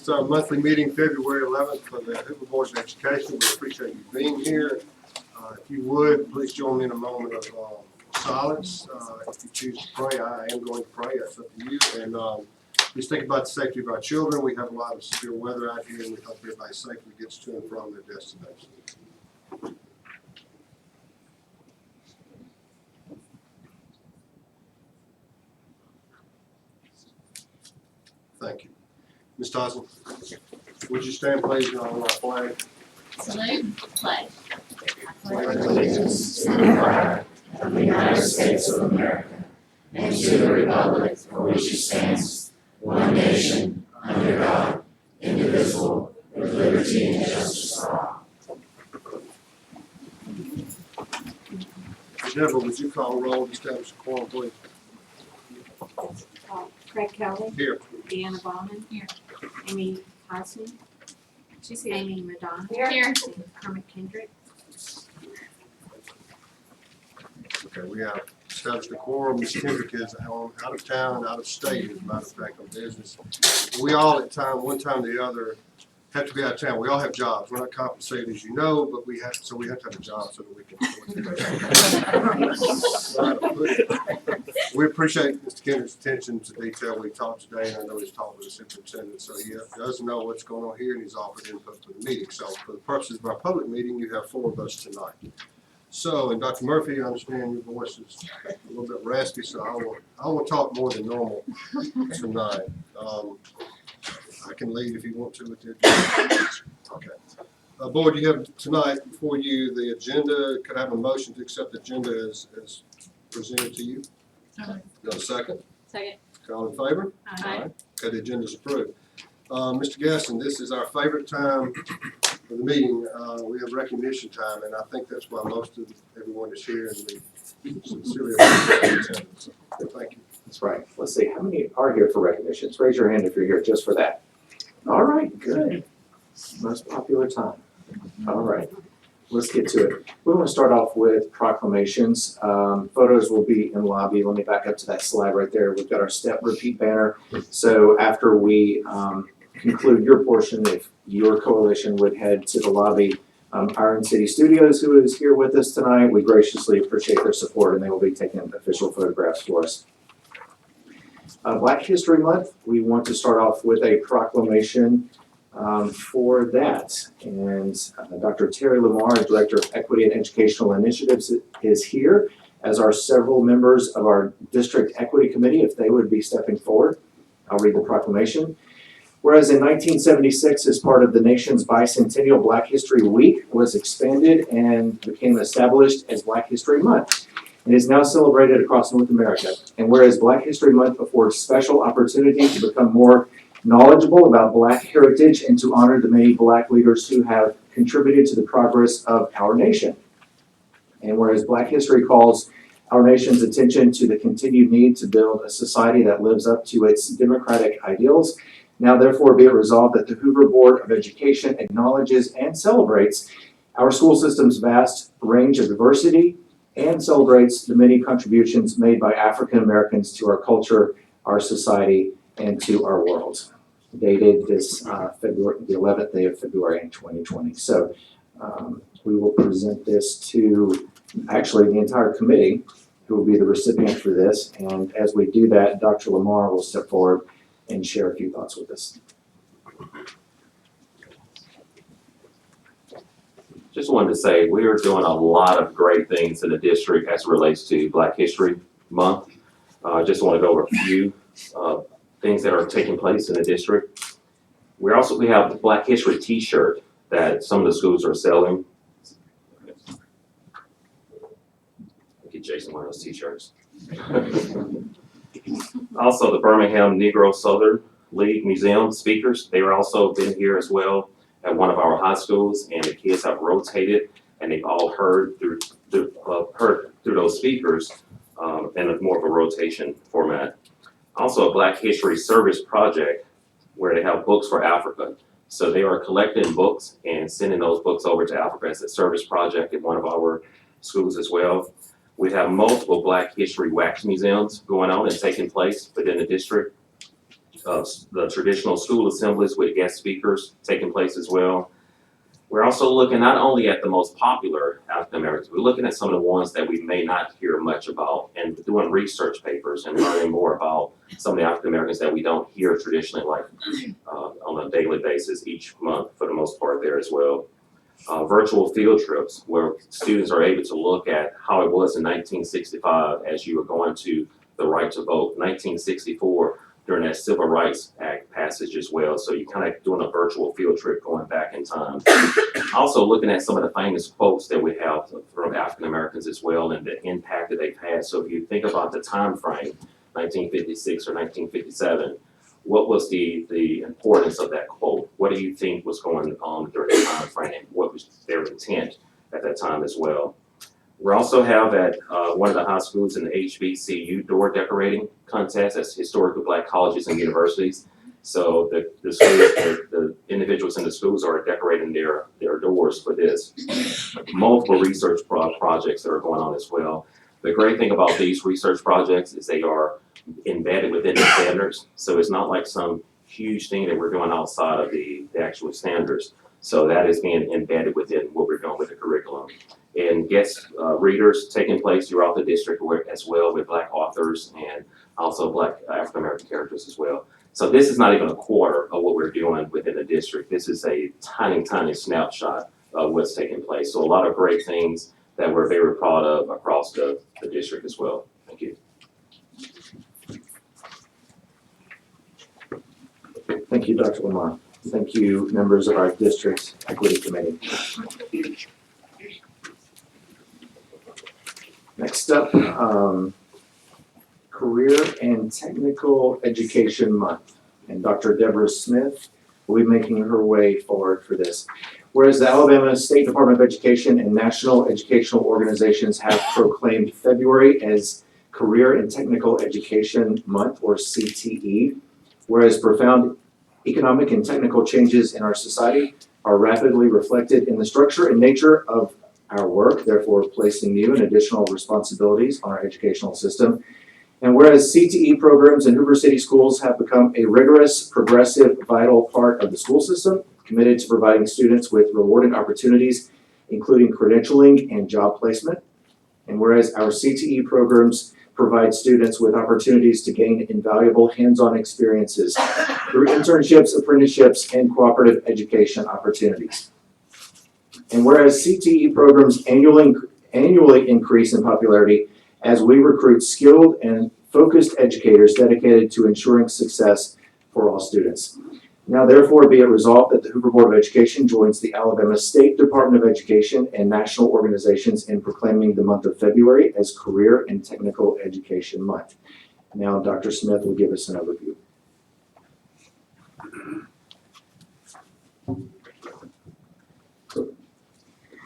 It's our monthly meeting, February 11th, for the Hoover Board of Education. We appreciate you being here. If you would, please join me in a moment of silence. If you choose to pray, I am going to pray. That's up to you. And just think about the safety of our children. We have a lot of severe weather out here, and we hope everybody safely gets to and from their destination. Thank you. Ms. Tyson, would you stand please and honor our flag? Salute, pledge. Pledge allegiance to the flag of the United States of America and to the republic for which it stands, one nation, under God, indivisible, with liberty and justice for all. Deborah, would you call roll to establish a quorum, please? Craig Kelly. Here. Deanna Bauman. Here. Amy Tyson. She's here. Amy Madonna. Here. Kermit Kendrick. Okay, we have established a quorum. Ms. Kendrick is out of town, out of state, as a matter of fact, on business. We all at one time or the other, have to be out of town. We all have jobs. We're not compensated, as you know, but we have to have a job so that we can. We appreciate Mr. Kendrick's attention to detail. We talked today, and I know he's talked with the superintendent, so he does know what's going on here, and he's offered input for the meeting. So for the purposes of our public meeting, you have 4 of us tonight. So, and Dr. Murphy, I understand your voice is a little bit raspy, so I will talk more than normal tonight. I can lead if you want to with it. Okay. Board, you have tonight before you the agenda. Could I have a motion to accept the agenda as presented to you? No, second? Second. All in favor? Aye. Okay, the agenda's approved. Mr. Gaston, this is our favorite time of the meeting. We have recognition time, and I think that's why most of everyone is here, and we sincerely appreciate your attendance. Thank you. That's right. Let's see, how many are here for recognitions? Raise your hand if you're here just for that. All right, good. Most popular time. All right, let's get to it. We want to start off with proclamations. Photos will be in lobby. Let me back up to that slide right there. We've got our step repeat banner. So after we conclude your portion, if your coalition would head to the lobby, Iron City Studios, who is here with us tonight, we graciously appreciate their support, and they will be taking official photographs for us. Black History Month, we want to start off with a proclamation for that. And Dr. Terry Lamar, Director of Equity and Educational Initiatives, is here, as are several members of our District Equity Committee, if they would be stepping forward. I'll read the proclamation. Whereas in 1976, as part of the nation's bicentennial Black History Week was expanded and became established as Black History Month. It is now celebrated across North America. And whereas Black History Month affords special opportunity to become more knowledgeable about Black heritage and to honor the many Black leaders who have contributed to the progress of our nation. And whereas Black History calls our nation's attention to the continued need to build a society that lives up to its democratic ideals, now therefore be it resolved that the Hoover Board of Education acknowledges and celebrates our school system's vast range of diversity and celebrates the many contributions made by African Americans to our culture, our society, and to our world. Dated this February, the 11th day of February in 2020. So we will present this to actually the entire committee, who will be the recipient for this. And as we do that, Dr. Lamar will step forward and share a few thoughts with us. Just wanted to say we are doing a lot of great things in the district as it relates to Black History Month. Just want to go over a few things that are taking place in the district. We have the Black History T-shirt that some of the schools are selling. I'll get Jason one of those T-shirts. Also, the Birmingham Negro Southern League Museum speakers, they are also been here as well at one of our high schools, and the kids have rotated, and they've all heard through those speakers in a more of a rotation format. Also, a Black History Service Project where they have books for Africa. So they are collecting books and sending those books over to Africa as a service project at one of our schools as well. We have multiple Black History wax museums going on and taking place within the district. the traditional school assemblies with guest speakers taking place as well. We're also looking not only at the most popular African Americans, we're looking at some of the ones that we may not hear much about and doing research papers and learning more about some of the African Americans that we don't hear traditionally, like on a daily basis each month for the most part there as well. Virtual field trips where students are able to look at how it was in 1965 as you were going to the right to vote, 1964 during that Civil Rights Act passage as well. So you're kind of doing a virtual field trip going back in time. Also looking at some of the famous quotes that we have from African Americans as well and the impact that they've had. So if you think about the time frame, 1956 or 1957, what was the importance of that quote? What do you think was going on during the time frame? What was their intent at that time as well? We also have at one of the high schools an HBCU door decorating contest. That's historically black colleges and universities. So the schools, the individuals in the schools are decorating their doors for this. Multiple research projects that are going on as well. The great thing about these research projects is they are embedded within the standards. So it's not like some huge thing that we're doing outside of the actual standards. So that is being embedded within what we're doing with the curriculum. And guest readers taking place throughout the district as well with black authors and also black African American characters as well. So this is not even a quarter of what we're doing within the district. This is a tiny, tiny snapshot of what's taking place. So a lot of great things that we're very proud of across the district as well. Thank you. Thank you, Dr. Lamar. Thank you, members of our district equity committee. Next up, Career and Technical Education Month. And Dr. Deborah Smith will be making her way forward for this. Whereas the Alabama State Department of Education and national educational organizations have proclaimed February as Career and Technical Education Month, or CTE, whereas profound economic and technical changes in our society are rapidly reflected in the structure and nature of our work, therefore placing new and additional responsibilities on our educational system. And whereas CTE programs in Hoover City schools have become a rigorous, progressive, vital part of the school system, committed to providing students with rewarding opportunities, including credentialing and job placement. And whereas our CTE programs provide students with opportunities to gain invaluable hands-on experiences through internships, apprenticeships, and cooperative education opportunities. And whereas CTE programs annually increase in popularity as we recruit skilled and focused educators dedicated to ensuring success for all students. Now therefore be it resolved that the Hoover Board of Education joins the Alabama State Department of Education and national organizations in proclaiming the month of February as Career and Technical Education Month. Now Dr. Smith will give us an overview.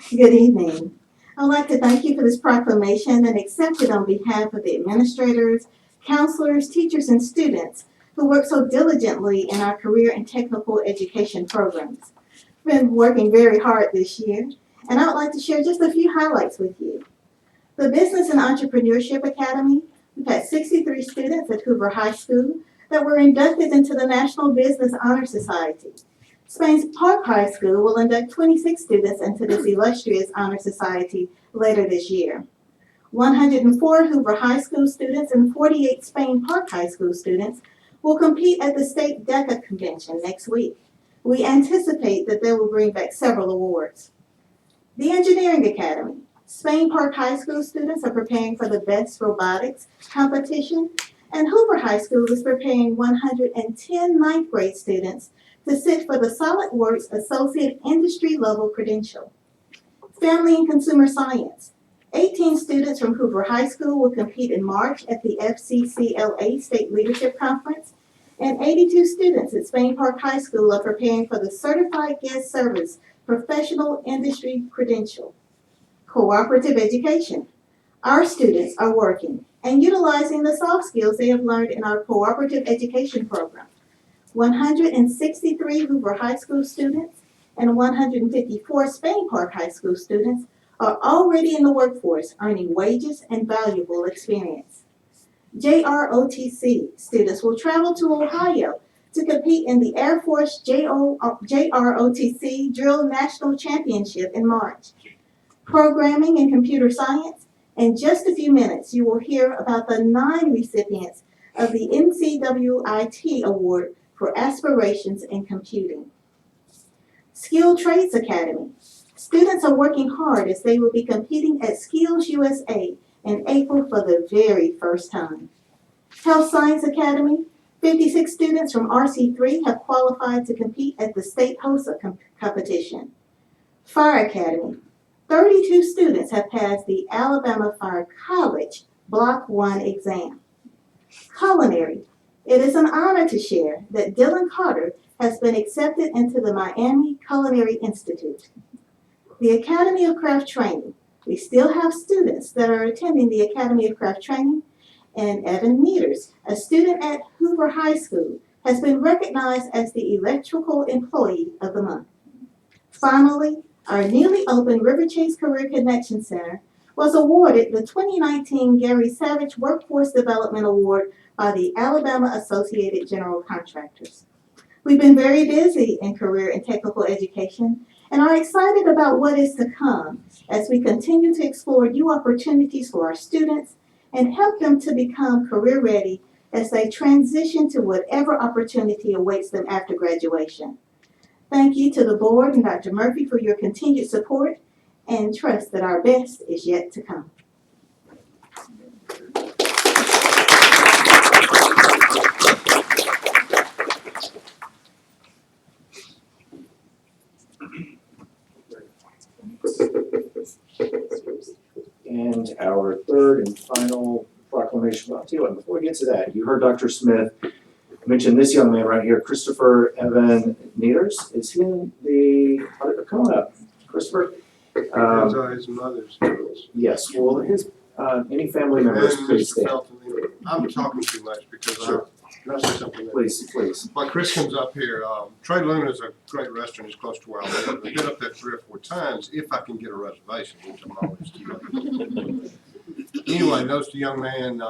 Good evening. I'd like to thank you for this proclamation and accept it on behalf of the administrators, counselors, teachers, and students who work so diligently in our career and technical education programs. We've been working very hard this year, and I would like to share just a few highlights with you. The Business and Entrepreneurship Academy, we've had 63 students at Hoover High School that were inducted into the National Business Honor Society. Spain's Park High School will induct 26 students into this illustrious honor society later this year. 104 Hoover High School students and 48 Spain Park High School students will compete at the State DECA Convention next week. We anticipate that they will bring back several awards. The Engineering Academy. Spain Park High School students are preparing for the Best Robotics competition, and Hoover High School is preparing 110 ninth grade students to sit for the SolidWorks Associate Industry Level Credential. Family and Consumer Science. 18 students from Hoover High School will compete in March at the FCCLA State Leadership Conference, and 82 students at Spain Park High School are preparing for the Certified Guest Service Professional Industry Credential. Cooperative Education. Our students are working and utilizing the soft skills they have learned in our cooperative education program. 163 Hoover High School students and 154 Spain Park High School students are already in the workforce, earning wages and valuable experience. JROTC students will travel to Ohio to compete in the Air Force JROTC Drill National Championship in March. Programming and computer science. In just a few minutes, you will hear about the 9 recipients of the NCWIT Award for Aspirations in Computing. Skilled Trades Academy. Students are working hard as they will be competing at Skills USA in April for the very first time. Health Science Academy. 56 students from RC3 have qualified to compete at the state HOSA competition. Fire Academy. 32 students have passed the Alabama Fire College Block 1 exam. Culinary. It is an honor to share that Dylan Carter has been accepted into the Miami Culinary Institute. The Academy of Craft Training. We still have students that are attending the Academy of Craft Training, and Evan Meters, a student at Hoover High School, has been recognized as the Electrical Employee of the Month. Finally, our newly opened River Chase Career Connection Center was awarded the 2019 Gary Savage Workforce Development Award by the Alabama Associated General Contractors. We've been very busy in career and technical education and are excited about what is to come as we continue to explore new opportunities for our students and help them to become career ready as they transition to whatever opportunity awaits them after graduation. Thank you to the board and Dr. Murphy for your continued support and trust that our best is yet to come. And our third and final proclamation. I'll tell you what, before we get to that, you heard Dr. Smith mention this young man right here, Christopher Evan Neters. Is he in the, come on up, Christopher. Those are his mother's girls. Yes, well, his, any family members, And please Mr. stand. Felton, I'm talking too much because Sure. can I say something? Please. While Chris comes up here, Trey Luna is a great restaurant. It's close to where I live. I've been up there 3 or 4 times if I can get a reservation, which I'm always too late. Anyway, knows the young man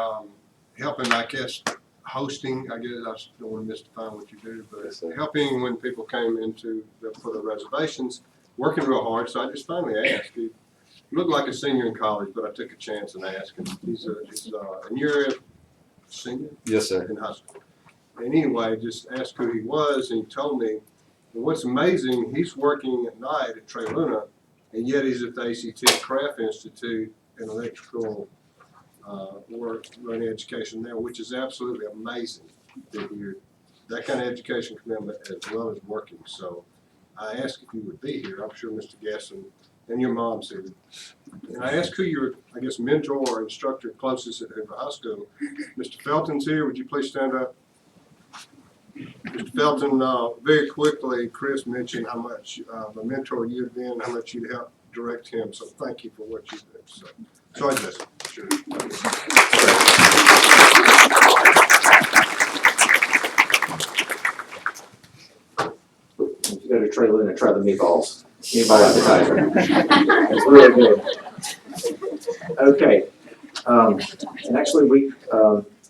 helping, I guess, hosting. I guess I don't want to mystify what you do, but helping when people came into for the reservations, working real hard. So I just finally asked. He looked like a senior in college, but I took a chance and asked him. And you're a senior? Yes, sir. In high school. And anyway, just asked who he was, and he told me. And what's amazing, he's working at night at Trey Luna, and yet he's at the ACT Craft Institute in electrical work, running education there, which is absolutely amazing to hear that kind of education commitment as well as working. So I asked if you would be here. I'm sure Mr. Gasson and your mom said. And I asked who your, I guess, mentor or instructor closest at Hoover High School. Mr. Felton's here. Would you please stand up? Mr. Felton, very quickly, Chris mentioned how much the mentor you've been, how much you'd help direct him. So thank you for what you did. So I just, sure. If you go to Trey Luna, try the meatballs. Meatball appetizer. It's really good. Okay. And actually,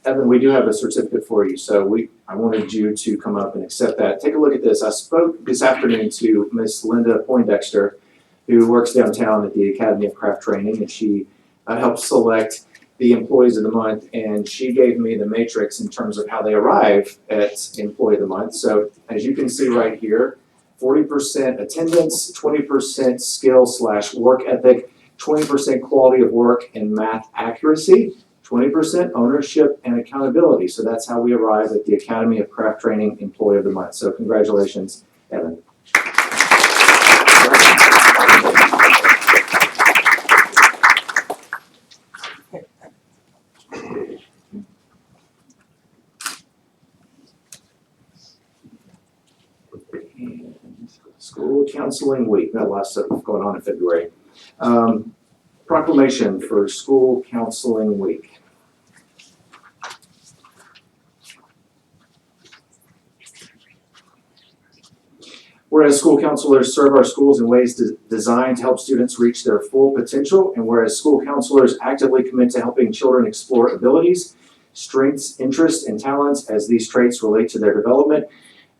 Evan, we do have a certificate for you, so I wanted you to come up and accept that. Take a look at this. I spoke this afternoon to Miss Linda Poindexter, who works downtown at the Academy of Craft Training, and she helps select the employees of the month, and she gave me the matrix in terms of how they arrive at Employee of the Month. So as you can see right here, 40% attendance, 20% skill/work ethic, 20% quality of work and math accuracy, 20% ownership and accountability. So that's how we arrive at the Academy of Craft Training Employee of the Month. So congratulations, Evan. School Counseling Week. Got a lot of stuff going on in February. Proclamation for School Counseling Week. Whereas school counselors serve our schools in ways designed to help students reach their full potential, and whereas school counselors actively commit to helping children explore abilities, strengths, interests, and talents as these traits relate to their development.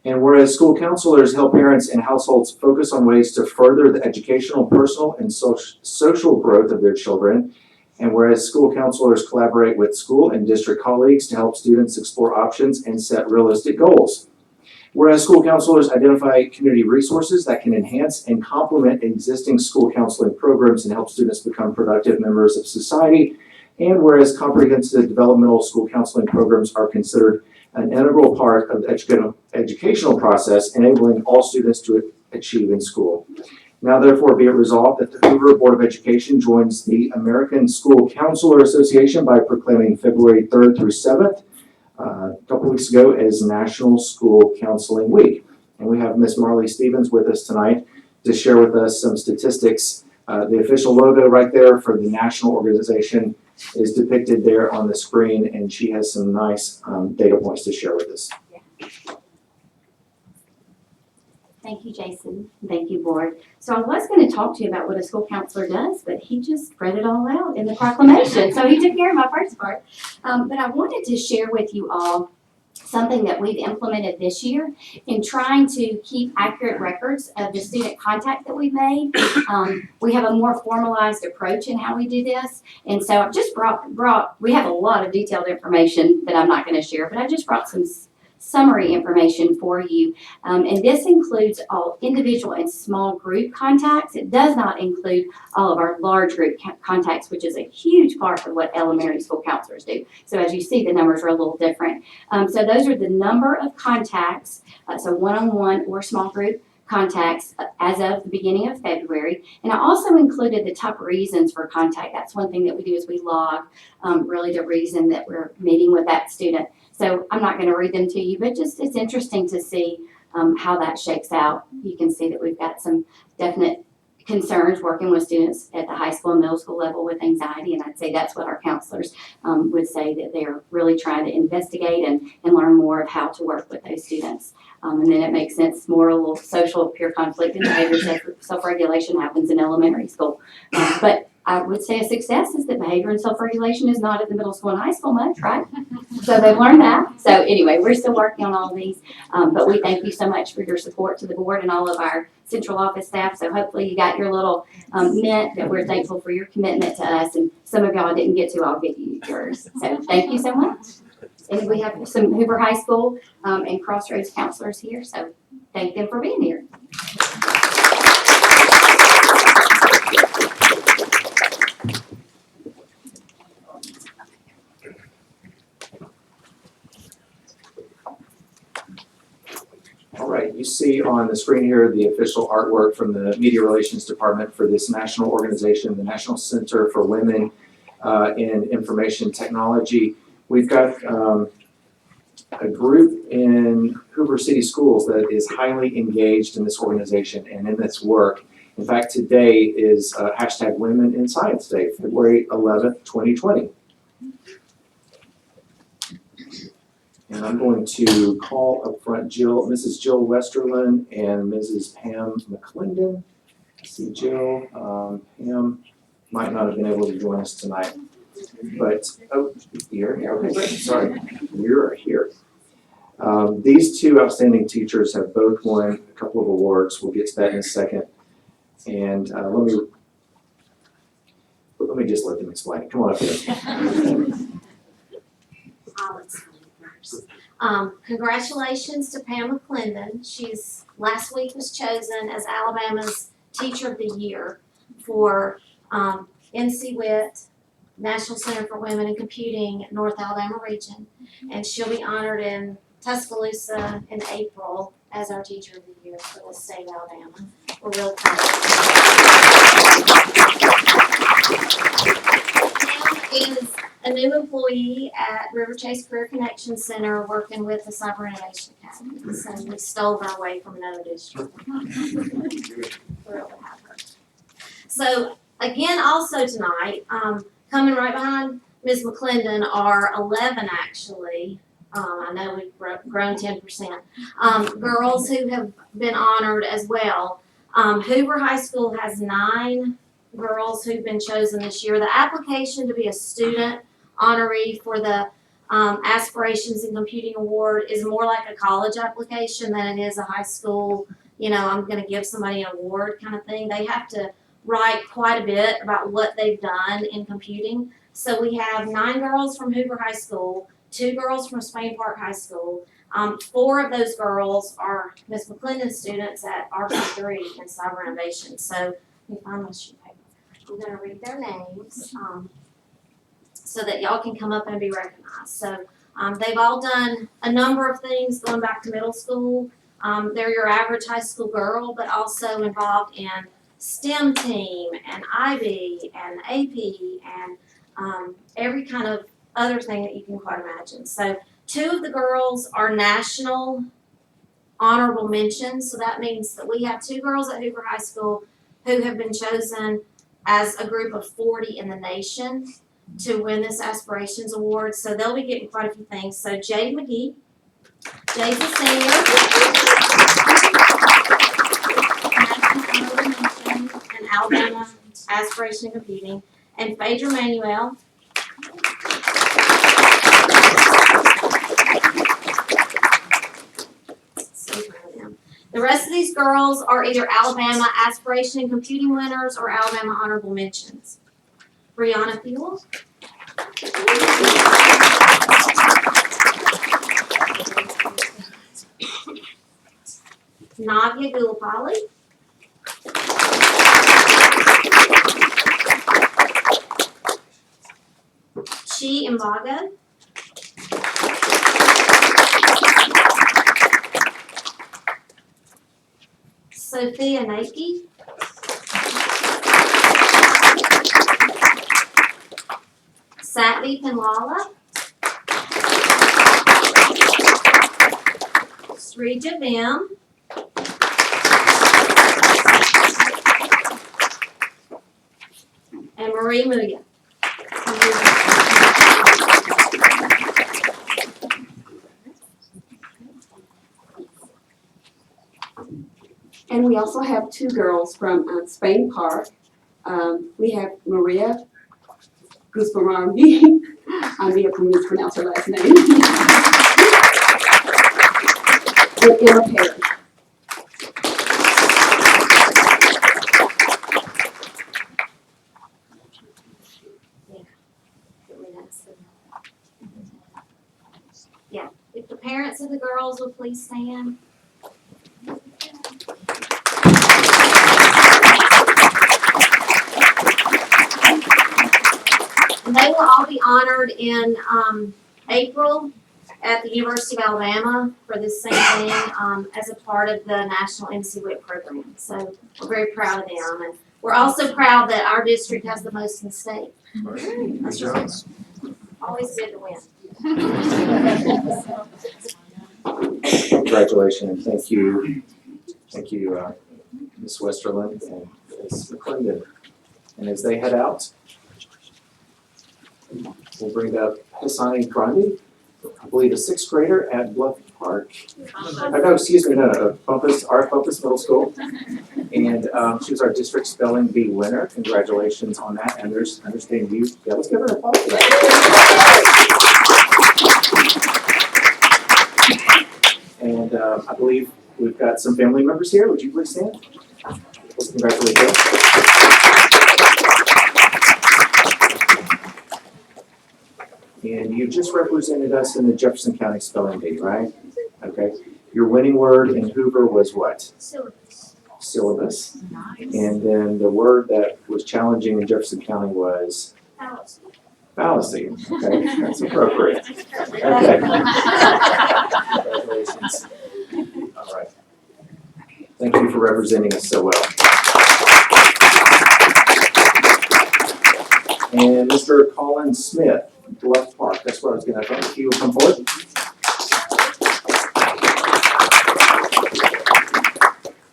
And whereas school counselors help parents and households focus on ways to further the educational, personal, and social growth of their children. And whereas school counselors collaborate with school and district colleagues to help students explore options and set realistic goals. Whereas school counselors identify community resources that can enhance and complement existing school counseling programs and help students become productive members of society. And whereas comprehensive developmental school counseling programs are considered an integral part of the educational process, enabling all students to achieve in school. Now therefore be it resolved that the Hoover Board of Education joins the American School Counselor Association by proclaiming February 3rd through 7th, a couple weeks ago, as National School Counseling Week. And we have Ms. Marley Stevens with us tonight to share with us some statistics. The official logo right there for the national organization is depicted there on the screen, and she has some nice data points to share with us. Thank you, Jason. Thank you, board. So I was going to talk to you about what a school counselor does, but he just read it all out in the proclamation. So he took care of my first part. But I wanted to share with you all something that we've implemented this year in trying to keep accurate records of the student contact that we've made. We have a more formalized approach in how we do this. And so I've just we have a lot of detailed information that I'm not going to share, but I just brought some summary information for you. And this includes all individual and small group contacts. It does not include all of our large group contacts, which is a huge part of what elementary school counselors do. So as you see, the numbers are a little different. So those are the number of contacts, so one-on-one or small group contacts as of the beginning of February. And I also included the top reasons for contact. That's one thing that we do is we log really the reason that we're meeting with that student. So I'm not going to read them to you, but just it's interesting to see how that shakes out. You can see that we've got some definite concerns working with students at the high school and middle school level with anxiety, and I'd say that's what our counselors would say, that they're really trying to investigate and learn more of how to work with those students. And then it makes sense, moral, social, peer conflict, and behavior self-regulation happens in elementary school. But I would say a success is that behavior and self-regulation is not at the middle school and high school much, right? So they've learned that. So anyway, we're still working on all these, but we thank you so much for your support to the board and all of our central office staff. So hopefully you got your little mint that we're thankful for your commitment to us, and some of y'all didn't get to, I'll get you yours. So thank you so much. And we have some Hoover High School and Crossroads counselors here, so thank them for being here. All right, you see on the screen here the official artwork from the Media Relations Department for this national organization, the National Center for Women in Information Technology. We've got a group in Hoover City Schools that is highly engaged in this organization and in this work. In fact, today is hashtag Women in Science Day, February 11th, 2020. And I'm going to call up front Mrs. Jill Westerlin and Mrs. Pam McClendon. I see Jill. Pam might not have been able to join us tonight, but oh, you're here. Okay, great. Sorry, you're here. These two outstanding teachers have both won a couple of awards. We'll get to that in a second. And let me just let them explain it. Come on up here. Congratulations to Pam McClendon. She's last week was chosen as Alabama's Teacher of the Year for NCWIT, National Center for Women in Computing, North Alabama region, and she'll be honored in Tuscaloosa in April as our Teacher of the Year for the state of Alabama. We're real proud of her. Pam is a new employee at River Chase Career Connection Center working with the Cyber Innovation Academy. So we stole her away from another district. Thrilled to have her. So again, also tonight, coming right behind Ms. McClendon are 11 actually. I know we've grown 10%. Girls who have been honored as well. Hoover High School has 9 girls who've been chosen this year. The application to be a student honoree for the Aspirations in Computing Award is more like a college application than it is a high school, I'm gonna give somebody an award kind of thing. They have to write quite a bit about what they've done in computing. So we have 9 girls from Hoover High School, 2 girls from Spain Park High School. 4 of those girls are Miss McClendon students at RC3 in Cyber Innovation. So let me find my sheet of paper. I'm gonna read their names, so that y'all can come up and be recognized. So, they've all done a number of things going back to middle school. They're your average high school girl, but also involved in STEM team and IB and AP and every kind of other thing that you can quite imagine. So 2 of the girls are national honorable mentions. So that means that we have 2 girls at Hoover High School who have been chosen as a group of 40 in the nation to win this Aspirations Award. So they'll be getting quite a few things. So Jade McGee, Jade's a senior. And Alabama Aspiration in Computing. And Phaedra Manuel. The rest of these girls are either Alabama Aspiration in Computing winners or Alabama Honorable Mentions. Brianna Fuel. Nadia Gulapali. Chi Imbaga. Sophia Nike. Satvi Pinwala. Srija Vim. And Marie Muya. And we also have 2 girls from Spain Park. We have Maria Guzman. I may have mispronounced her last name. And Emma Perry. Yeah, if the parents of the girls would please stand. And they will all be honored in April at the University of Alabama for this same thing as a part of the National NCWIC program. So we're very proud of them. And we're also proud that our district has the most in the state. That's right. Always good to win. Congratulations, thank you, Ms. Westerland and Ms. McClendon. And as they head out, we'll bring up Hassani Grandi, I believe a 6th grader at Bluff Park. Bumpus Middle School. And she was our district spelling bee winner. Congratulations on that. And there's understanding you. Yeah, let's give her a applause for that. And I believe we've got some family members here. Would you please stand? Let's congratulate them. And you just represented us in the Jefferson County Spelling Bee, right? Okay. Your winning word in Hoover was what? Syllabus. Syllabus. And then the word that was challenging in Jefferson County was? Fallacy. Fallacy. Okay, that's appropriate. Okay. Congratulations. All right. Thank you for representing us so well. And Mr. Colin Smith, Bluff Park. That's what I was going to thank. He will come forward.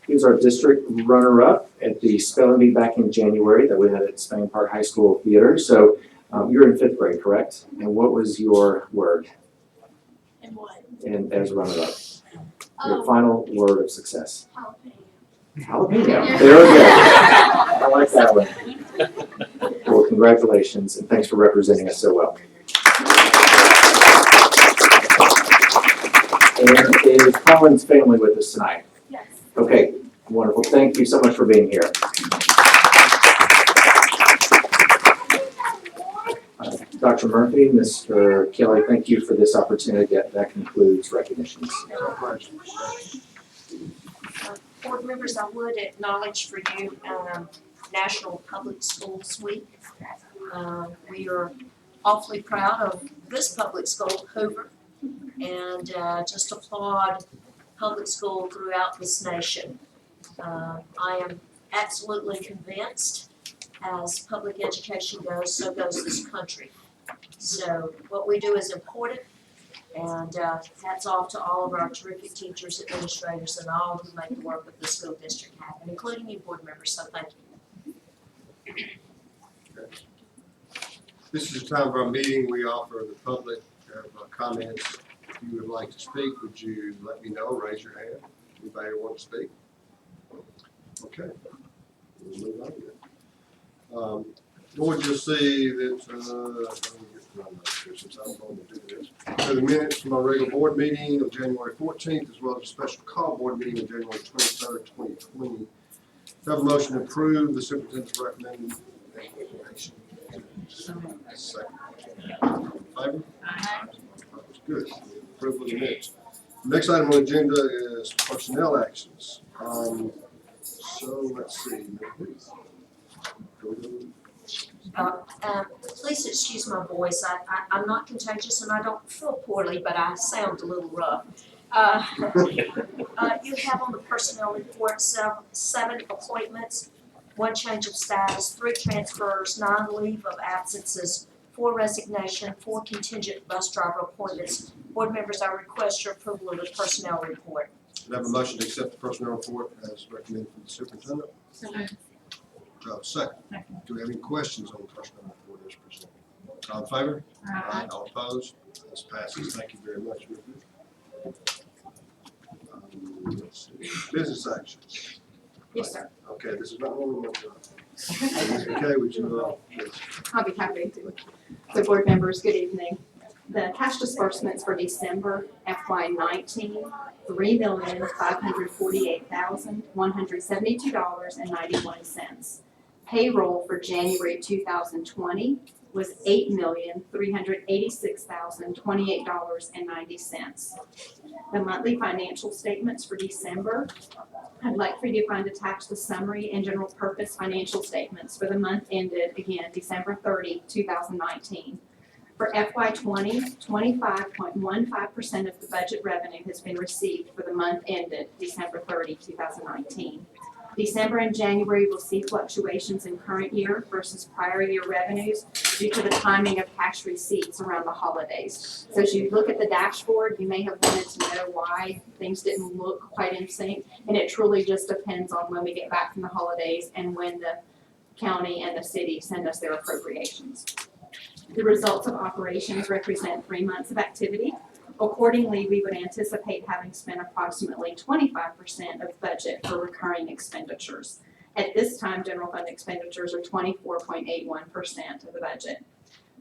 He was our district runner-up at the spelling bee back in January that we had at Spain Park High School Theater. So you're in 5th grade, correct? And what was your word? And what? And as runner-up. Your final word of success. Jalapeno. Jalapeno. There we go. I like that one. Well, congratulations and thanks for representing us so well. And is Colin's family with us tonight? Yes. Okay, wonderful. Thank you so much for being here. Dr. Murphy, Mr. Kelly, thank you for this opportunity. That concludes recognitions. Board members, I would acknowledge for you, National Public Schools Week. We are awfully proud of this public school, Hoover, and just applaud public school throughout this nation. I am absolutely convinced, as public education goes, so goes this country. So what we do is important, and hats off to all of our terrific teachers, administrators, and all who make the work of the school district happen, including you board members, so thank you. This is the time of our meeting. We offer the public comments. If you would like to speak, would you let me know? Raise your hand. Anybody want to speak? Okay. We'll move on then. Board, you'll see that, let me get my notes here since I'm going to do this. So the minutes from our regular board meeting of January 14th, as well as a special call board meeting of January 23rd, 2020. Have a motion to approve the superintendent's recommended recommendation. Second. All in favor? That's good. Approval of the minutes. Next item on the agenda is personnel actions. So let's see. Please excuse my voice. I'm not contagious and I don't feel poorly, but I sound a little rough. You have on the personnel report seven appointments, 1 change of status, 3 transfers, 9 leave of absences, 4 resignation, 4 contingent bus driver appointments. Board members, I request your approval of the personnel report. Do I have a motion to accept the personnel report as recommended from the superintendent? So moved. Do I have a second? Do we have any questions on the personnel report as presented? All in favor? Aye. All opposed? This passes. Thank you very much, Ricky. Let's see. Business actions. Yes, sir. Okay, this is not one we want to. Okay, would you, please? I'll be happy to. So board members, good evening. The cash disbursements for December FY19, $3,548,172.91. Payroll for January 2020 was $8,386,028.90. The monthly financial statements for December, I'd like for you to find attached the summary and general purpose financial statements for the month ended, again, December 30, 2019. For FY20, 25.15% of the budget revenue has been received for the month ended December 30, 2019. December and January will see fluctuations in current year versus prior year revenues due to the timing of cash receipts around the holidays. So as you look at the dashboard, you may have wanted to know why things didn't look quite in sync, and it truly just depends on when we get back from the holidays and when the county and the city send us their appropriations. The results of operations represent 3 months of activity. Accordingly, we would anticipate having spent approximately 25% of budget for recurring expenditures. At this time, general fund expenditures are 24.81% of the budget.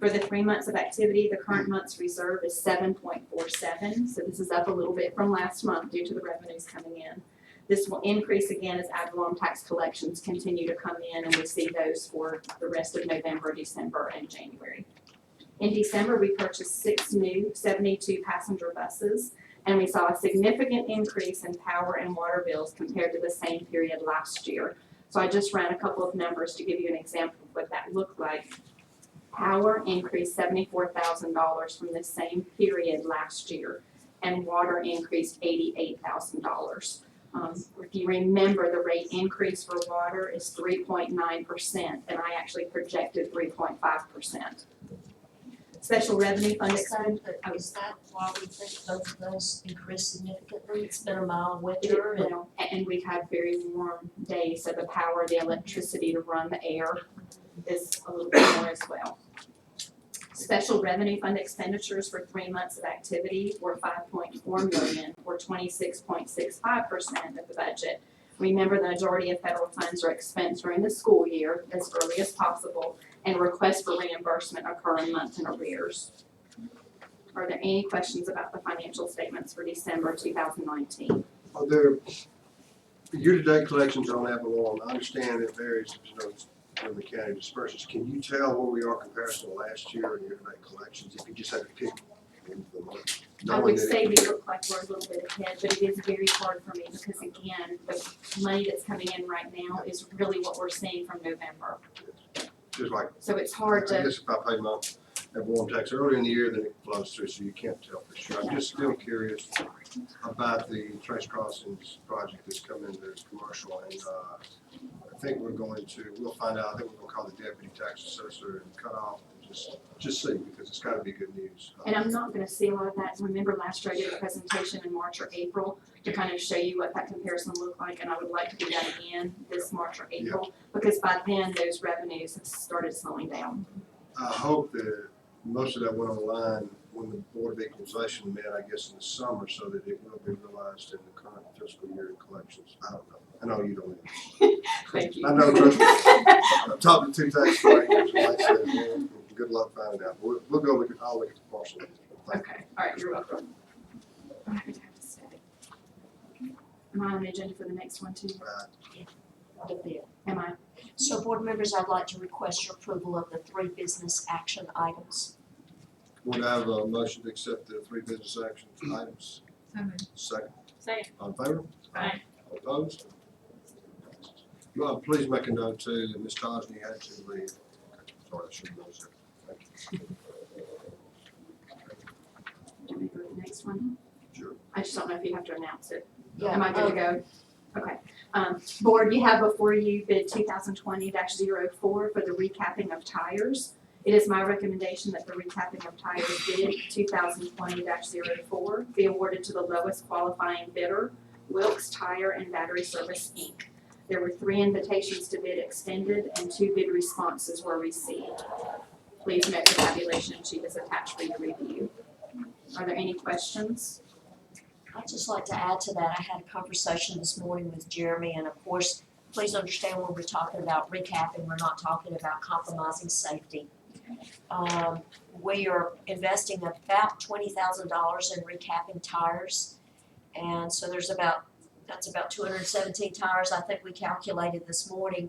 For the 3 months of activity, the current month's reserve is 7.47, so this is up a little bit from last month due to the revenues coming in. This will increase again as ad valorem tax collections continue to come in, and we see those for the rest of November, December, and January. In December, we purchased 6 new 72 passenger buses, and we saw a significant increase in power and water bills compared to the same period last year. So I just ran a couple of numbers to give you an example of what that looked like. Power increased $74,000 from the same period last year, and water increased $88,000. If you remember, the rate increase for water is 3.9%, and I actually projected 3.5%. Special revenue fund expenditures. Is that why we think both of those increased significantly? It's been a mild winter and And we've had very warm days, so the power, the electricity to run the air is a little bit more as well. Special revenue fund expenditures for 3 months of activity were $5.4 million, or 26.65% of the budget. Remember, the majority of federal funds are expensed during the school year as early as possible, and requests for reimbursement occur in months in arrears. Are there any questions about the financial statements for December 2019? Are there year-to-date collections on Avalon? I understand it varies, in the county dispersions. Can you tell where we are compared to last year in year-to-date collections? If you just had to pick the month, I knowing would that say we look like we're a little bit ahead, but it is very hard for me because again, the money that's coming in right now is really what we're seeing from November. just like, So it's I hard to, guess if I paid my Avalon tax earlier in the year, then it flows through, so you can't tell for sure. I'm just still curious about the Trace Crossings project that's coming to commercial, and I think we'll find out. I think we're gonna call the deputy tax assessor and cut off and just see, because it's gotta be good news. and I'm not gonna see a lot of that. Remember last year I did a presentation in March or April to kind of show you what that comparison looked like, and I would like to do that again this March or April, because by then those revenues have started slowing down. I hope that most of that went online when the Board of Equalization met, I guess, in the summer, so that it will be realized in the current fiscal year in collections. I don't know. I know you don't know. Thank you. I know, trust me. I'm talking to two tax collectors, and like I said, man, good luck finding out. We'll go look at, I'll look at the parcel. Thank you. Okay, all right, you're welcome. I'm happy to have to stay. Am I on the agenda for the next one too? Am I? So board members, I'd like to request your approval of the 3 business action items. Would I have a motion to accept the 3 business action items? So moved. Second. Second. All in favor? Aye. All opposed? Please make a note too, that Ms. Tosney had to leave. Sorry, I should have known that. Thank you. Do we go to the next one? Sure. I just don't know if you have to announce it. Yeah. Am I good to go? Okay. Board, you have before you bid 2020-04 for the recapping of tires. It is my recommendation that the recapping of tires bid 2020-04 be awarded to the lowest qualifying bidder, Wilkes Tire and Battery Service, Inc. There were 3 invitations to bid extended and 2 bid responses were received. Please note the tabulation sheet is attached for your review. Are there any questions? I'd just like to add to that, I had a conversation this morning with Jeremy, and of course, please understand when we're talking about recapping, we're not talking about compromising safety. We are investing about $20,000 in recapping tires, and so that's about 217 tires, I think we calculated this morning.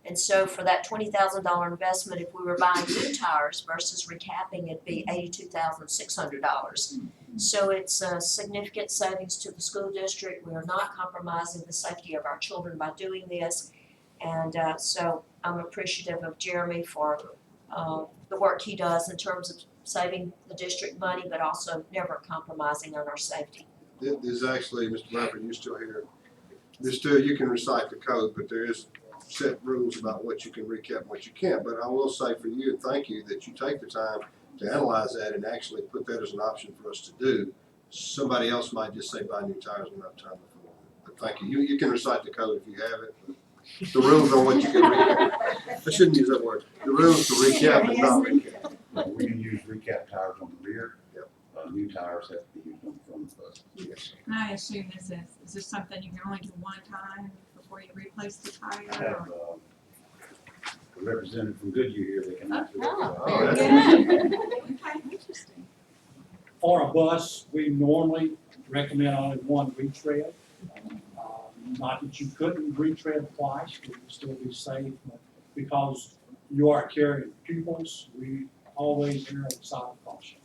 And so for that $20,000 investment, if we were buying new tires versus recapping, it'd be $82,600. So it's a significant savings to the school district. We are not compromising the safety of our children by doing this. And so I'm appreciative of Jeremy for the work he does in terms of saving the district money, but also never compromising on our safety. There's actually, Mr. Bradford, you're still here. There's still, you can recite the code, but there is set rules about what you can recap and what you can't. But I will say for you, and thank you, that you take the time to analyze that and actually put that as an option for us to do. Somebody else might just say buy new tires and not have time before. But thank you. You can recite the code if you have it. The rules on what you can recap. I shouldn't use that word. The rules to recap and not recap. We can use recap tires on the rear. Yep. New tires have to be used on the front of the bus. Yes. And I assume is this something you can only do one time before you replace the I tire? have a representative from Goodyear here that can answer that. Oh, Very good. Okay, interesting. For a bus, we normally recommend only one retread. Not that you couldn't retread twice, it would still be safe, but because you are carrying pupils, we always err on the side of caution.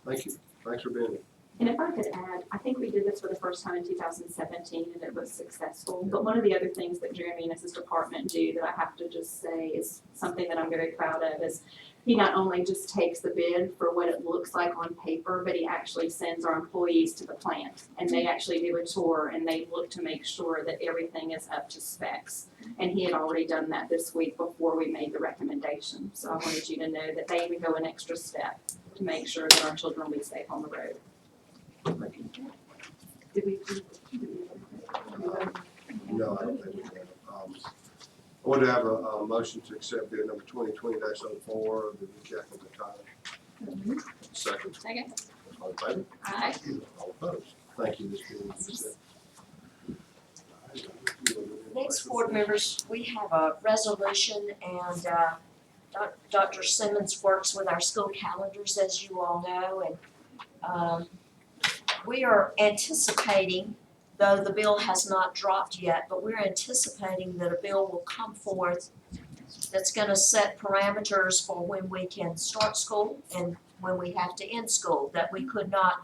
Thank you. Thanks for being here. And if I could add, I think we did this for the first time in 2017 and it was successful. But one of the other things that Jeremy and his department do that I have to just say is something that I'm very proud of is he not only just takes the bid for what it looks like on paper, but he actually sends our employees to the plant and they actually do a tour and they look to make sure that everything is up to specs. And he had already done that this week before we made the recommendation. So I wanted you to know that they even go an extra step to make sure that our children will be safe on the road. Did we? No, I don't think we can. I want to have a motion to accept bid number 2020-04, the recap of the tire. Second. Second. All in favor? Aye. All opposed? Thank you, Ms. Bennett. Next, board members, we have a resolution, and Dr. Simmons works with our school calendars, as you all know, and we are anticipating, though the bill has not dropped yet, but we're anticipating that a bill will come forth that's gonna set parameters for when we can start school and when we have to end school, that we could not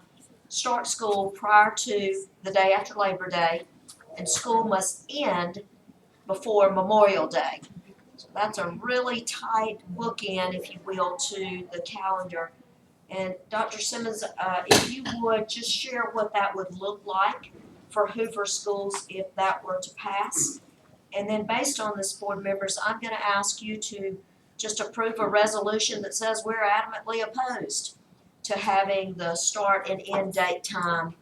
start school prior to the day after Labor Day, and school must end before Memorial Day. So that's a really tight bookend, if you will, to the calendar. And Dr. Simmons, if you would just share what that would look like for Hoover schools if that were to pass. And then based on this, board members, I'm gonna ask you to just approve a resolution that says we're adamantly opposed to having the start and end date time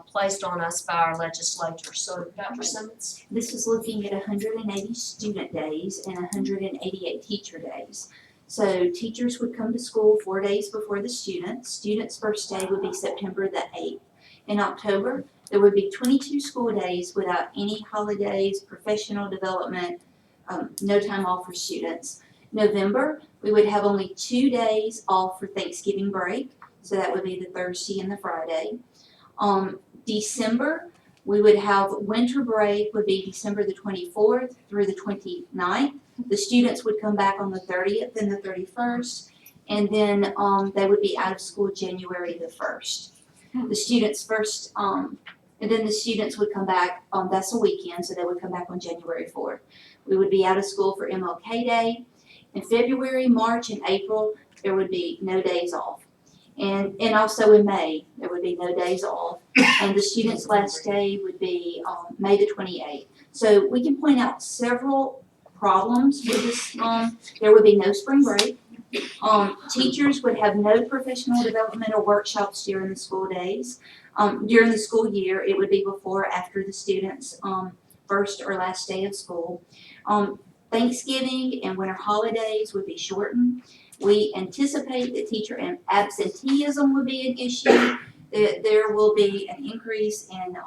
placed on us by our legislature. So Dr. Simmons? This is looking at 180 student days and 188 teacher days. So teachers would come to school 4 days before the students. Students' first day would be September the 8th. In October, there would be 22 school days without any holidays, professional development, no time off for students. November, we would have only 2 days off for Thanksgiving break, so that would be the Thursday and the Friday. December, we would have winter break would be December the 24th through the 29th. The students would come back on the 30th and the 31st, and then they would be out of school January the 1st. The students first, and then the students would come back, that's a weekend, so they would come back on January 4th. We would be out of school for MLK Day. In February, March, and April, there would be no days off. And also in May, there would be no days off. And the student's last day would be May the 28th. So we can point out several problems with this. There would be no spring break. Teachers would have no professional development or workshops during the school days. During the school year, it would be before or after the student's first or last day of school. Thanksgiving and winter holidays would be shortened. We anticipate that teacher absenteeism would be an issue. There will be an increase in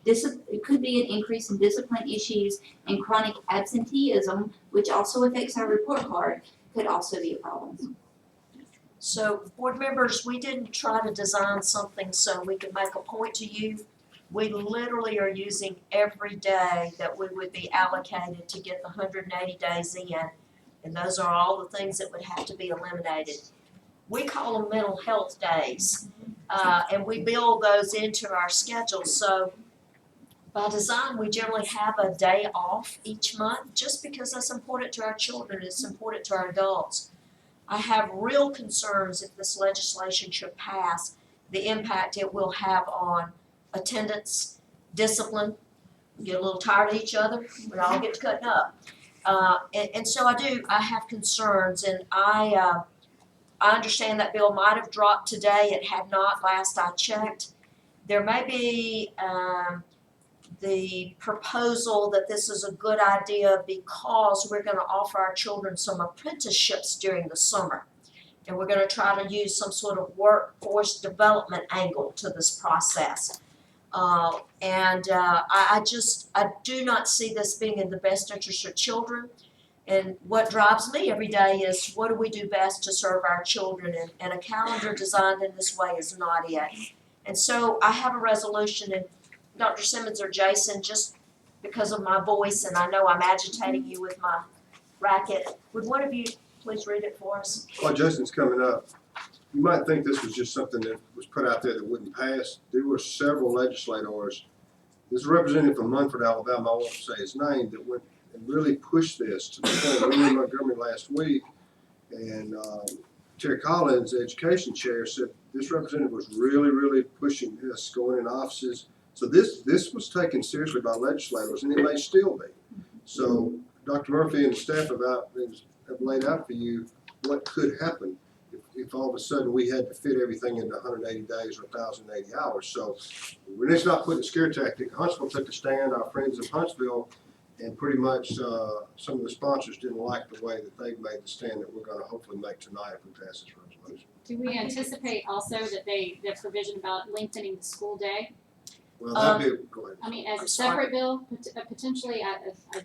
it could be an increase in discipline issues, and chronic absenteeism, which also affects our report card, could also be a problem. So board members, we didn't try to design something so we could make a point to you. We literally are using every day that we would be allocated to get the 180 days in, and those are all the things that would have to be eliminated. We call them mental health days, and we build those into our schedule. So by design, we generally have a day off each month just because that's important to our children, it's important to our adults. I have real concerns if this legislation should pass, the impact it will have on attendance, discipline. We get a little tired of each other, we all get to cutting up. And so I have concerns, and I understand that bill might have dropped today, it had not last I checked. There may be the proposal that this is a good idea because we're gonna offer our children some apprenticeships during the summer. And we're gonna try to use some sort of workforce development angle to this process. I do not see this being in the best interest of children. And what drives me every day is what do we do best to serve our children, and a calendar designed in this way is not it. And so I have a resolution, and Dr. Simmons or Jason, just because of my voice, and I know I'm agitating you with my racket, would one of you please read it for us? While Justin's coming up, you might think this was just something that was put out there that wouldn't pass. There were several legislators. There's a representative from Munford, Alabama, I won't say his name, that went and really pushed this to the point. We were in Montgomery last week, and Terry Collins, the education chair, said this representative was really, really pushing this, going in offices. So this was taken seriously by legislators, and it may still be. So Dr. Murphy and the staff have laid out for you what could happen if all of a sudden we had to fit everything into 180 days or 1,080 hours. So when it's not putting a scare tactic, Huntsville took a stand, our friends in Huntsville, and pretty much some of the sponsors didn't like the way that they made the stand that we're going to hopefully make tonight if we pass this resolution. Do we anticipate also that the provision about lengthening the school day? Well, that'd be, go ahead. I mean, as I'm a sorry. separate bill, potentially, I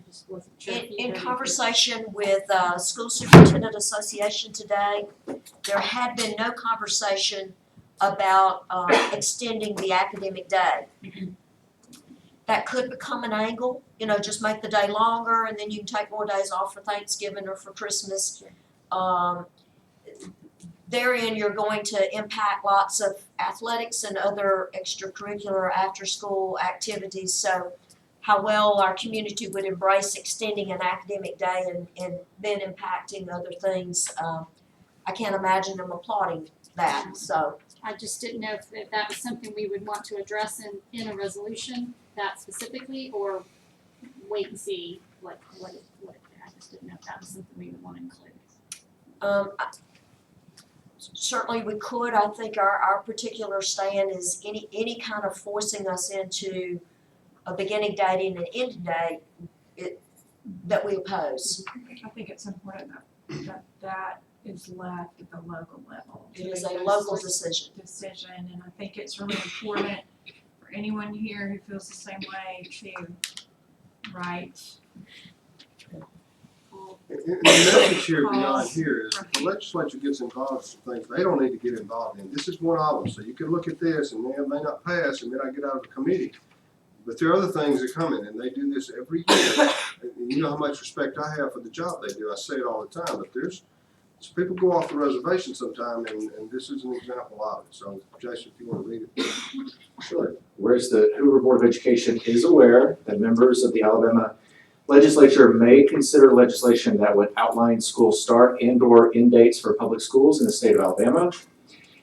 just wasn't sure. if you In heard me. conversation with School Superintendent Association today, there had been no conversation about extending the academic day. That could become an angle, just make the day longer and then you can take more days off for Thanksgiving or for Christmas. Therein, you're going to impact lots of athletics and other extracurricular after-school activities. So how well our community would embrace extending an academic day and then impacting other things, I can't imagine them applauding that, so. I just didn't know if that was something we would want to address in a resolution, that specifically, or wait and see what I just didn't know if that was something we would want to include. Certainly we could. I think our particular stand is any kind of forcing us into a beginning date and an ending date that we oppose. I think it's important that is left at the local level. It is a local decision. And I think it's really important for anyone here who feels the same way to write. And the message here beyond here is if the legislature gets involved in things they don't need to get involved in. This is one of them. So you can look at this and it may not pass and then I get out of the committee. But there are other things that come in and they do this every year. And you know how much respect I have for the job they do. I say it all the time, but there's people go off the reservation sometime and this is an example of it. So Jason, if you want to read it. Sure. Whereas the Hoover Board of Education is aware that members of the Alabama Legislature may consider legislation that would outline school start and/or end dates for public schools in the state of Alabama.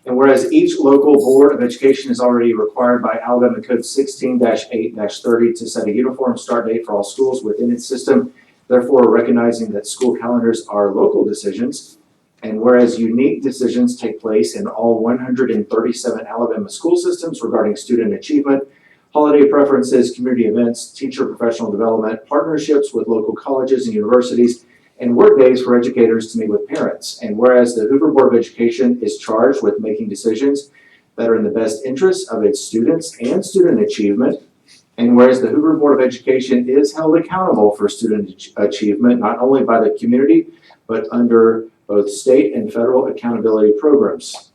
And whereas each local board of education is already required by Alabama Code 16-8-30 to set a uniform start date for all schools within its system, therefore recognizing that school calendars are local decisions, and whereas unique decisions take place in all 137 Alabama school systems regarding student achievement, holiday preferences, community events, teacher professional development, partnerships with local colleges and universities, and work days for educators to meet with parents. And whereas the Hoover Board of Education is charged with making decisions that are in the best interest of its students and student achievement, and whereas the Hoover Board of Education is held accountable for student achievement, not only by the community, but under both state and federal accountability programs.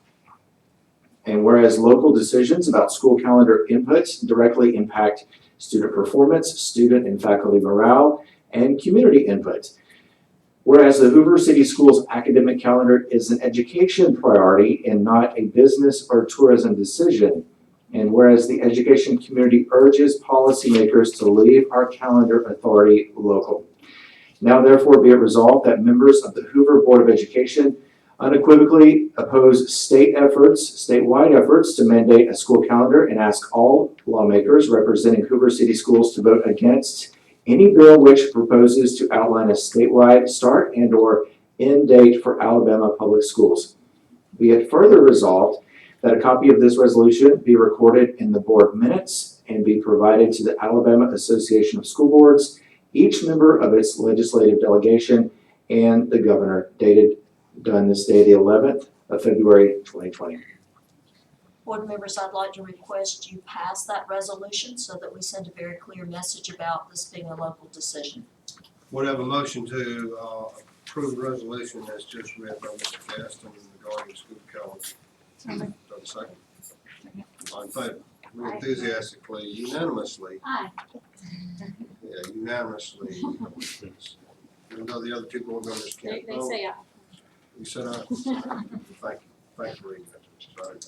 And whereas local decisions about school calendar inputs directly impact student performance, student and faculty morale, and community input. Whereas the Hoover City Schools academic calendar is an education priority and not a business or tourism decision. And whereas the education community urges policymakers to leave our calendar authority local. Now therefore be it resolved that members of the Hoover Board of Education unequivocally oppose statewide efforts to mandate a school calendar and ask all lawmakers representing Hoover City Schools to vote against any bill which proposes to outline a statewide start and/or end date for Alabama public schools. Be it further resolved that a copy of this resolution be recorded in the board minutes and be provided to the Alabama Association of School Boards, each member of its legislative delegation, and the governor, done this day, the 11th of February, 2020. Board members, I'd like to request you pass that resolution so that we send a very clear message about this being a local decision. Would have a motion to approve the resolution as just read by Mr. Gaston regarding school calendar. Second. All in favor? Real enthusiastically, unanimously. Aye. Yeah, unanimously. Even though the other two board members can't They vote. say aye. You said aye? Thank you. Thanks for reading that. Sorry.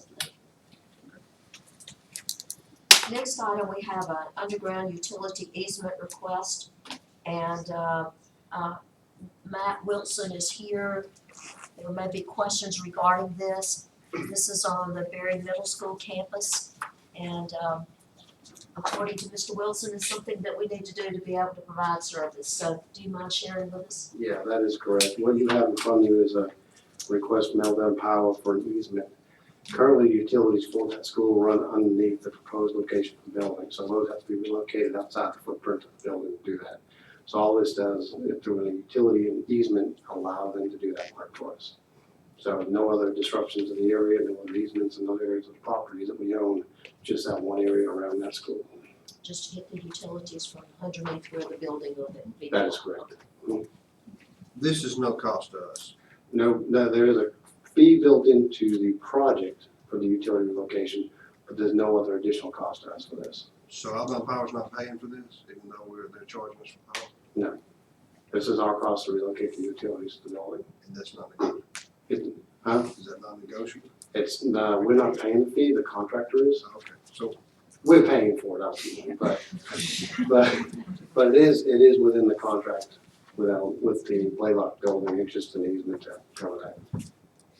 Next item, we have an underground utility easement request, and Matt Wilson is here. There may be questions regarding this. This is on the Berry Middle School campus, and according to Mr. Wilson, is something that we need to do to be able to provide service. So do you mind sharing with us? Yeah, that is correct. What you have in front of you is a request from Alabama Power for an easement. Currently, utilities for that school run underneath the proposed location of the building, so those have to be relocated outside the footprint of the building to do that. So all this does, through a utility and easement, allow them to do that work for us. So no other disruptions to the area, no other easements in other areas of the property that we own, just that one area around that school. Just to get the utilities from underneath where the building will be. That is correct. This is no cost to us. No, there is a fee built into the project for the utility location, but there's no other additional cost to us for this. So Alabama Power's not paying for this, even though they're charging us for power, No. This is our cost to relocate the utilities to the building. and that's not negotiable. Huh? Is that not negotiable? It's, no, we're not paying the fee, the contractor is. Okay, so We're paying for it, obviously, but it is within the contract with the Blaylock building, it's just an easement to cover that.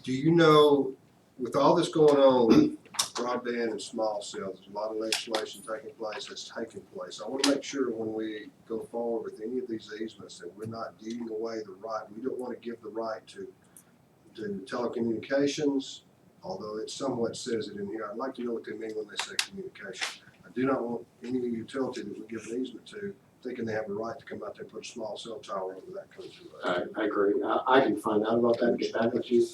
do you know, with all this going on, broadband and small cells, there's a lot of legislation taking place, that's taking place. I wanna make sure when we go forward with any of these easements that we're not deeding away the right, we don't wanna give the right to telecommunications, although it somewhat says it in here. I'd like to know what they mean when they say communication. I do not want any utility that we give an easement to thinking they have a right to come out there and put a small cell tower over that country. I agree. I can find out about that and get back with you,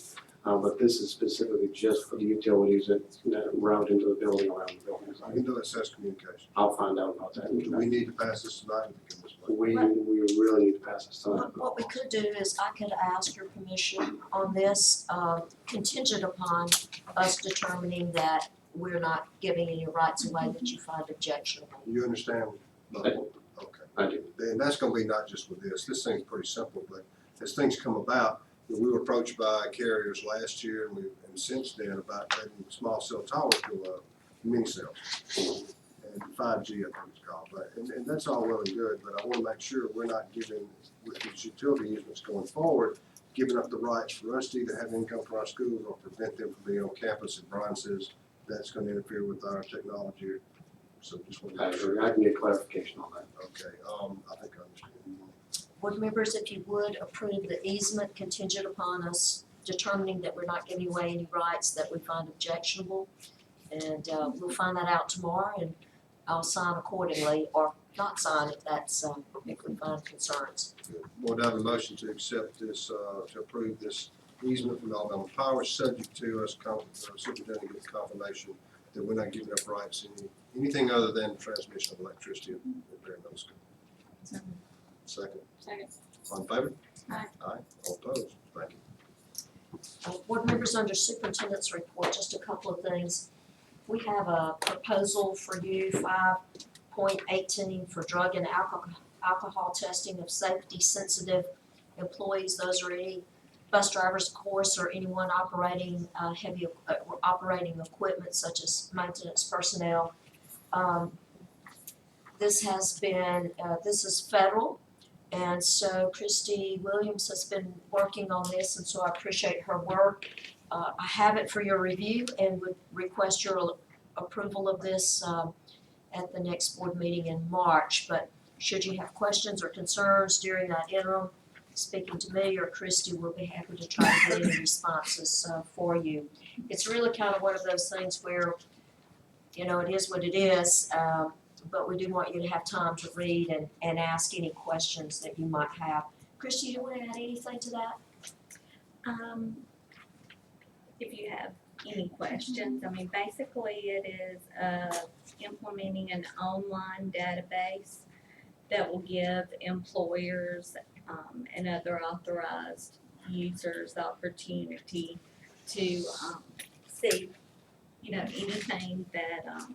but this is specifically just for the utilities that route into the building around the building. Even though it says communication. I'll find out about that. Do we need to pass this tonight and begin this way? We really need to pass this tonight. What we could do is I could ask your permission on this, contingent upon us determining that we're not giving any rights away that you find objectionable. You understand? Okay. I do. And that's gonna be not just with this. This thing's pretty simple, but as things come about, we were approached by carriers last year and since then about letting small cell towers go up, mini cells. And 5G, I think it's called, but, and that's all well and good, but I wanna make sure we're not giving, with these utility easements going forward, giving up the rights for us to either have income for our schools or prevent them from being on campus. And Brian says that's gonna interfere with our technology. So just want to I make sure. agree. I can get clarification on that. Okay, I think I understand. Board members, if you would approve the easement contingent upon us determining that we're not giving away any rights that we find objectionable. And we'll find that out tomorrow and I'll sign accordingly or not sign if that's, if we find concerns. Board, I have a motion to accept this, to approve this easement from Alabama Power, subject to us, superintendent gets confirmation that we're not giving up rights in anything other than transmission of electricity in Perry Middle School. Second. Second. All in favor? Aye. Aye, all opposed, thank you. Board members, under superintendent's report, just a couple of things. We have a proposal for you, 5.18, for drug and alcohol testing of safety-sensitive employees. Those are any bus drivers, of course, or anyone operating operating equipment such as maintenance personnel. This has been, this is federal, and so Christy Williams has been working on this, and so I appreciate her work. I have it for your review and would request your approval of this at the next board meeting in March. But should you have questions or concerns during that interim, speaking to me or Christy, we'll be happy to try to get any responses for you. It's really kind of one of those things where, you know, it is what it is, but we do want you to have time to read and ask any questions that you might have. Christy, you want to add anything to that? If you have any questions, I mean, basically it is implementing an online database that will give employers and other authorized users the opportunity to see, you know, anything that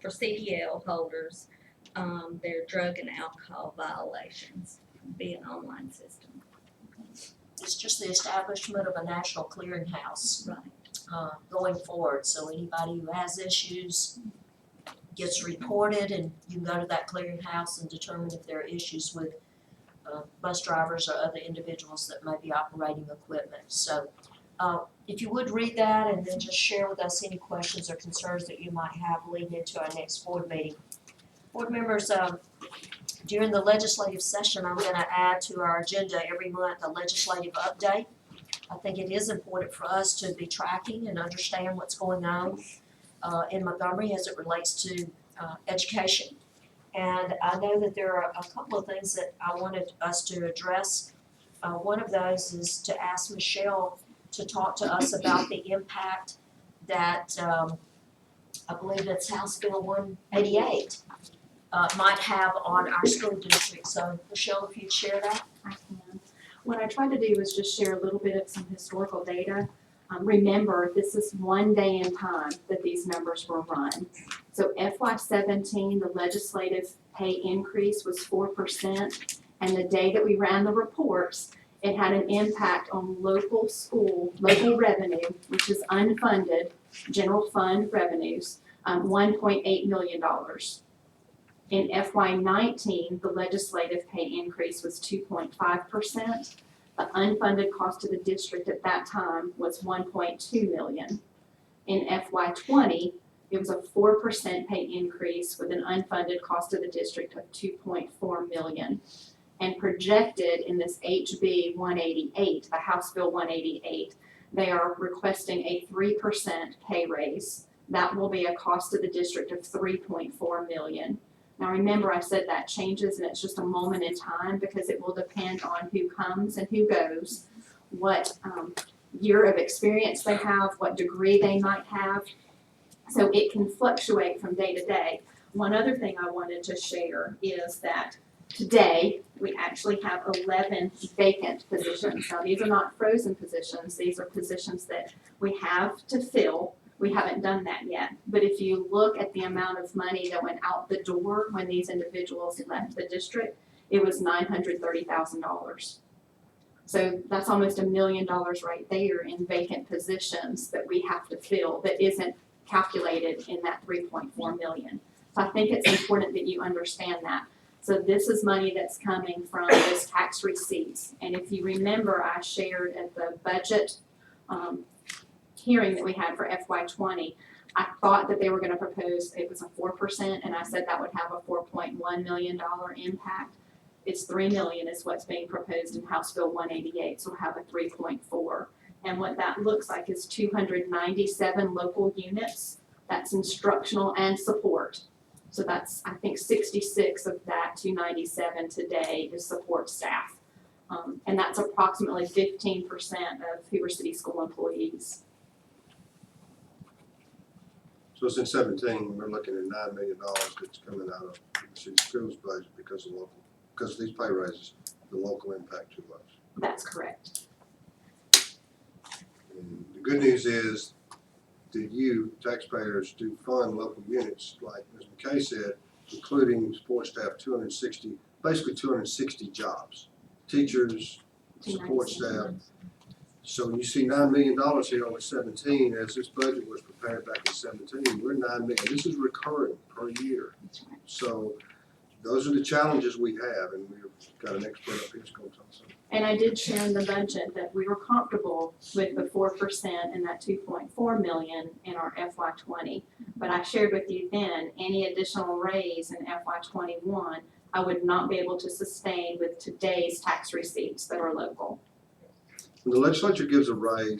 for CDL holders, their drug and alcohol violations via an online system. It's just the establishment of a national clearinghouse going forward. So anybody who has issues gets reported, and you can go to that clearinghouse and determine if there are issues with bus drivers or other individuals that may be operating equipment. So if you would read that and then just share with us any questions or concerns that you might have leading into our next board meeting. Board members, during the legislative session, I'm going to add to our agenda every month a legislative update. I think it is important for us to be tracking and understand what's going on in Montgomery as it relates to education. And I know that there are a couple of things that I wanted us to address. One of those is to ask Michelle to talk to us about the impact that, I believe it's House Bill 188, might have on our school district. So Michelle, if you'd share that. I can. What I tried to do was just share a little bit of some historical data. Remember, this is one day in time that these numbers were run. So FY17, the legislative pay increase was 4%, and the day that we ran the reports, it had an impact on local revenue, which is unfunded, general fund revenues, $1.8 million. In FY19, the legislative pay increase was 2.5%. The unfunded cost to the district at that time was $1.2 million. In FY20, it was a 4% pay increase with an unfunded cost to the district of $2.4 million. And projected in this HB 188, the House Bill 188, they are requesting a 3% pay raise. That will be a cost to the district of $3.4 million. Now remember, I said that changes and it's just a moment in time because it will depend on who comes and who goes, what year of experience they have, what degree they might have. So it can fluctuate from day to day. One other thing I wanted to share is that today we actually have 11 vacant positions. Now these are not frozen positions, these are positions that we have to fill. We haven't done that yet, but if you look at the amount of money that went out the door when these individuals left the district, it was $930,000. So that's almost $1 million right there in vacant positions that we have to fill that isn't calculated in that 3.4 million. So I think it's important that you understand that. So this is money that's coming from those tax receipts. And if you remember, I shared at the budget hearing that we had for FY20, I thought that they were going to propose, it was a 4%, and I said that would have a $4.1 million impact. It's $3 million is what's being proposed in House Bill 188, so we'll have a 3.4. And what that looks like is 297 local units. That's instructional and support. So that's, I think, 66 of that 297 today is support staff. And that's approximately 15% of Hoover City School employees. So since 17, we're looking at $9 million that's coming out of the city schools budget because of these pay raises, the local impact to us. That's correct. And the good news is that you, taxpayers, do fund local units, like Ms. McKay said, including support staff, 260 jobs, teachers, support staff. So when you see $9 million here over 17, as this budget was prepared back in 17, we're $9 million. This is recurring per year. So those are the challenges we have, and we've got an expert up here who's going to tell us something. And I did share in the budget that we were comfortable with the 4% and that 2.4 million in our FY20. But I shared with you then, any additional raise in FY21, I would not be able to sustain with today's tax receipts that are local. When the legislature gives a raise,